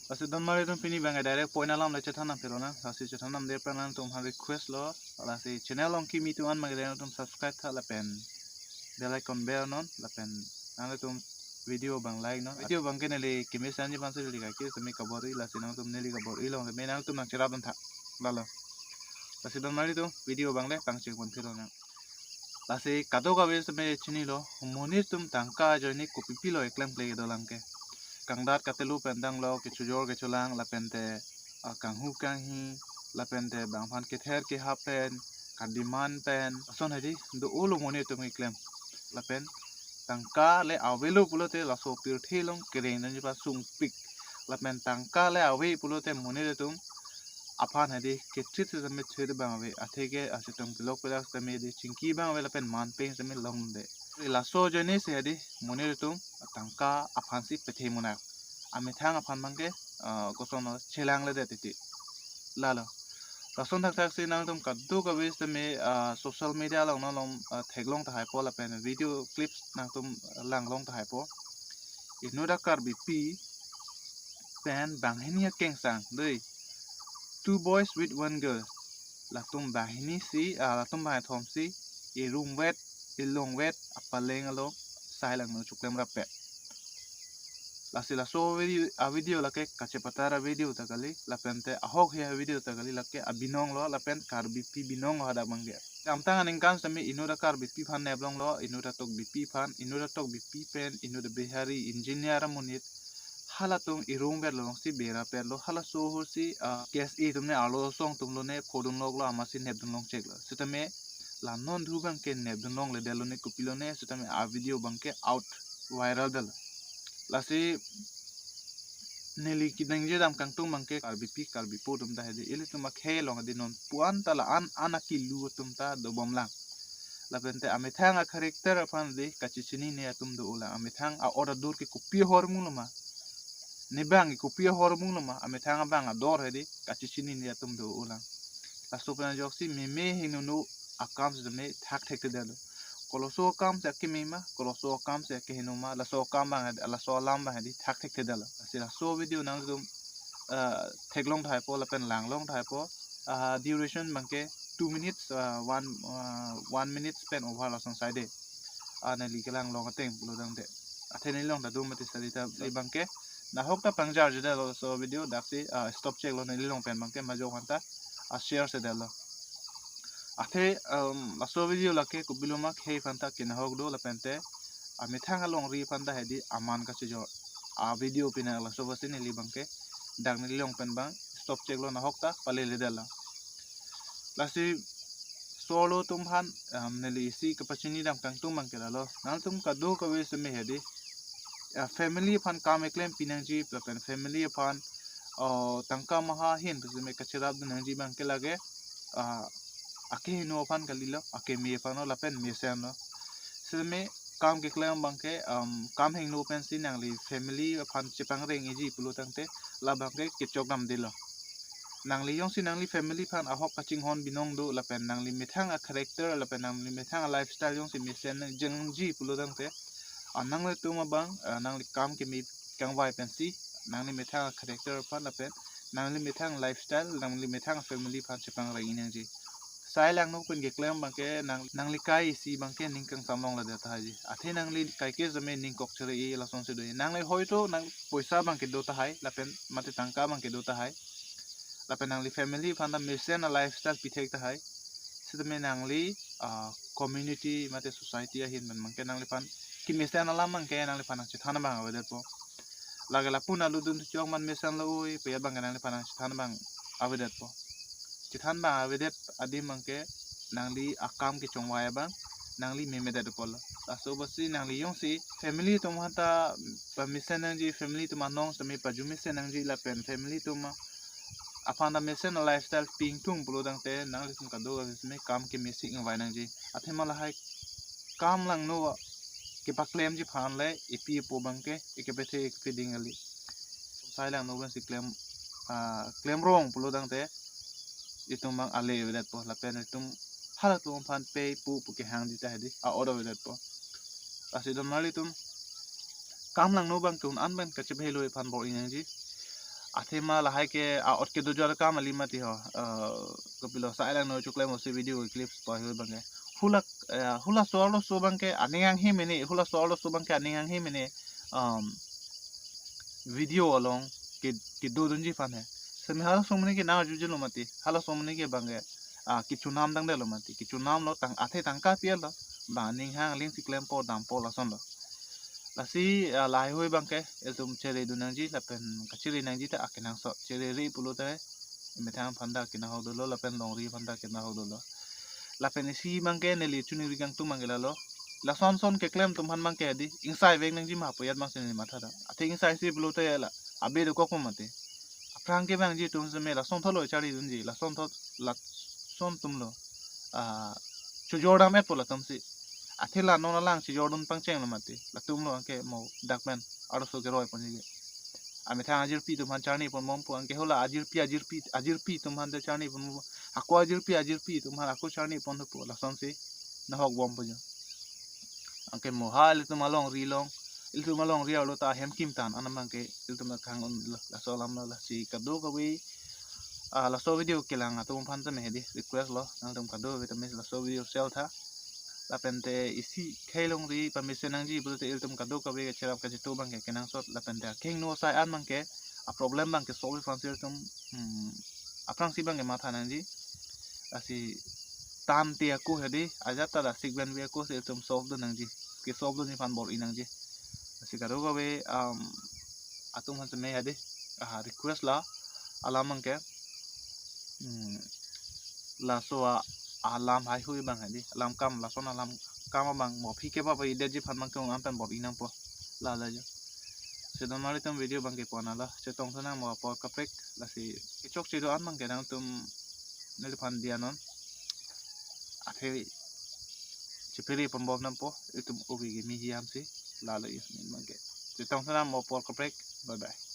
Lasi don mari tum pini bang direct point alam le chathanam pelona lasi chathanam de pranan tum ha request lo lasi channel long ki mi tu an magre tum subscribe tha la pen bell icon bell non la pen nang tum video bang like no video bang ke neli kimi sanji ban se li ka ki sami kabori lasi nang tum neli kabori long me nang tum nang chira ban tha lalo lasi don mari tum video bang le pang chek ban philo na lasi kado ka be same chini lo monir tum tangka joini kopipi lo eklam play do lang ke kangdat katelu pendang lo ke chujor ke chulang la pente kanghu kanghi la pente bangphan ke ther ke hapen kadiman pen son hedi do ulu monir tum eklam la pen tangka le avelo pulote la so pir thelong kereng nan pa sung pik la pen tangka le awe pulote monir tum apaan hadi kecil sesame cede bang awe athege asitum kilok pelak sesame di cingki bang awe lapen manpeng sesame long de laso jone se hadi monir tum tangka apaan si pethe munak amethang apaan bangke kosono chelang le de titi lalo rason thak thak se nang tum kaddu ka wis sesame social media long na long theglong ta hypo lapen video clips nang tum lang long ta hypo inoda kar bipi pen bang henia kengsang dei two boys with one girl latum bahini si latum bahai thom si e room wet e long wet apaleng along sailang no chuklem rape lasi la so video lake kacepatara video takali lapente ahok ya video takali lake abinong lo lapen karbipi binong hada mangge amtang aningkan sami inuda karbipi phan neblong lo inuda tok bipi phan inuda tok bipi pen inuda behari engineer munit halatung irung ber long si bera per lo hala so ho si gas e tumne alo song tumlo ne phodung log lo amasi nebdung long chek lo sitame la non dhu bang ke nebdung long le delo ne kupilo ne sitame a video bang ke out viral dal lasi neli kidang je dam kang tung bang ke karbi po tum ta hedi ili tuma khe long adi non puan ta la an anaki lu tum ta do bom lang la pente amethang a character aphan de kachichini ne atum do ula amethang a order dur ke kupi hormung lama nibang ikupia hormung lama amethanga bang ador hedi kachichini ni atum do ulang la sopena joksi meme hinunu akam zeme thak thek te dalo koloso kam se kimima koloso kam se ke hinuma la so kam bang la so lam bang hedi thak thek te dalo sila so video nang dum theklong thai po la pen langlong thai po duration bangke 2 minutes 1 minute spend over la song side ana likelang long ateng pulodang de atheni long da dum mati salita bangke na hok ta pangjar jeda lo so video daksi stop check lo neli long pen bangke majo khanta share se dalo athe la so video lake kubiluma khei phanta kin hok do la pente ami thanga long ri phanta hedi aman ka jo a video pina la so basi neli bangke dang neli long pen bang stop check lo na hok ta pale le dala lasi solo tum han neli si kapachini dam kang tum bangke lo nal tum ka do ka we se me hedi family fan kam eklem pinangji pen family fan tangka maha hin me kachirab nangji bang ke lage ake no fan kalilo ake me fano lapen me sen no seme kam ke klem bang ke kam heng no pen sin nangli family fan chepang reng eji pulo tangte la bang ke chokam dilo nangli yong si nangli family fan ahok kaching hon binong do lapen nangli methang a character lapen nangli methang a lifestyle yong si me sen jengji pulo tangte nang le tu mabang nang le kam ke mi kang vai pensi nang le methang character pan la pen nang le methang lifestyle nang le methang family pan chepang ra inang ji sai lang no pen ge klem bang ke nang le kai si bang ke ning kang samong la data haji athe nang le kai ke zame ning kok chere e la son se do nang le hoito nang poisa bang ke do ta hai la pen mate tangka bang ke do ta hai la pen nang le family pan da mission a lifestyle pithek ta hai sidame nang le community mate society a hin man ke nang le pan ki mesan alam mang kaya nang lipanang chithana bang awedet po lagi la puna ludun chong man mesan lo ui pe bang nang lipanang chithana bang awedet po chithan bang awedet adi mang ke nang li akam ke chong waya bang nang li memedet po la so basi nang li yong si family to mata pa mesan nang ji family to manong sami pa ju mesan nang ji la pen family to ma apanda mesan lifestyle ping tung pulo dang te nang li tum kado me kam ke mesik ng wai nang ji athema la hai kam lang no ke pa claim ji phan le ipi po bang ke ke bethe ek feeding ali sai lang no ban si claim wrong pulo dang te itum bang ale wedat po la pen itum hala tum phan pe pu ke hang di ta hedi a order wedat po asi don mali tum kam lang no bang tun an ban ka che bhelo phan bo inang ji Athe ma lahai ke out ke dojo ka mali mati ho kapilo sa ilang no chukle mo si video clips pa ho bangke hula solo so bangke aningang hi mini hula solo so bangke aningang hi mini video along ke do dunji fan hai semi hala somne ke na juju lo mati hala somne ke bangke kichu nam dang de lo mati kichu nam lo tang athe tangka piel lo ba ning hang ling si klem po dam po la son lo lasi lai hoi bangke eltum chere dunangji lapen kachiri nangji ta akinang so chere ri pulu ta metang phanda kina ho dolo lapen longri phanda kina ho dolo lapen si bangke neli chuni rigang tu mangela lo la son ke klem tum han bangke di insai veng nangji ma poyat mang sini matha da athe insai si pulu ta la abe do kokko mate aprang ke bangji tum se me la son tholo chari dunji la son tum lo chu jorda met pola tum si athila no na lang si jordan pangcheng lo mate la tum lo anke mo dakman aro so ke roi ponji ami thang ajir pi tum han charni pon mom po anke hola ajir pi tum han de charni pon aku ajir pi tum han aku charni pon po la son si na hok bom po anke mo hal tum along ri long il tum along ri alo ta hem kim tan anam anke il tum na khang on la so lam la si kado ka wi la so video kelang atum phan ta me di request lo nang tum kado vi tum la so video sel tha lapente isi khailong ri permission nang ji bulte iltum kado ka be cherap ka jitu bang ke kenang sot lapente king no sai an bang ke a problem bang ke solve fansir tum aprang si bang ke matha nang ji asi tam ti aku hedi ajata da sigben we aku se tum solve nang ji ke solve ni fan bor inang ji asi kado ka be atum han me hedi request la alamang ke la so alam hai hui bang hadi alam kam la son alam kam bang mo phi ke ba bai de ji phan bang ko am pen bor inang po la jo se don mari tum video bang ke pona la se tong sana mo po kapek la si chok chi do an bang ke nang tum ne phan dia non athe che peri pon bob nam po itum obi ge mi hiam si la la is min bang ke se tong sana mo po kapek bye bye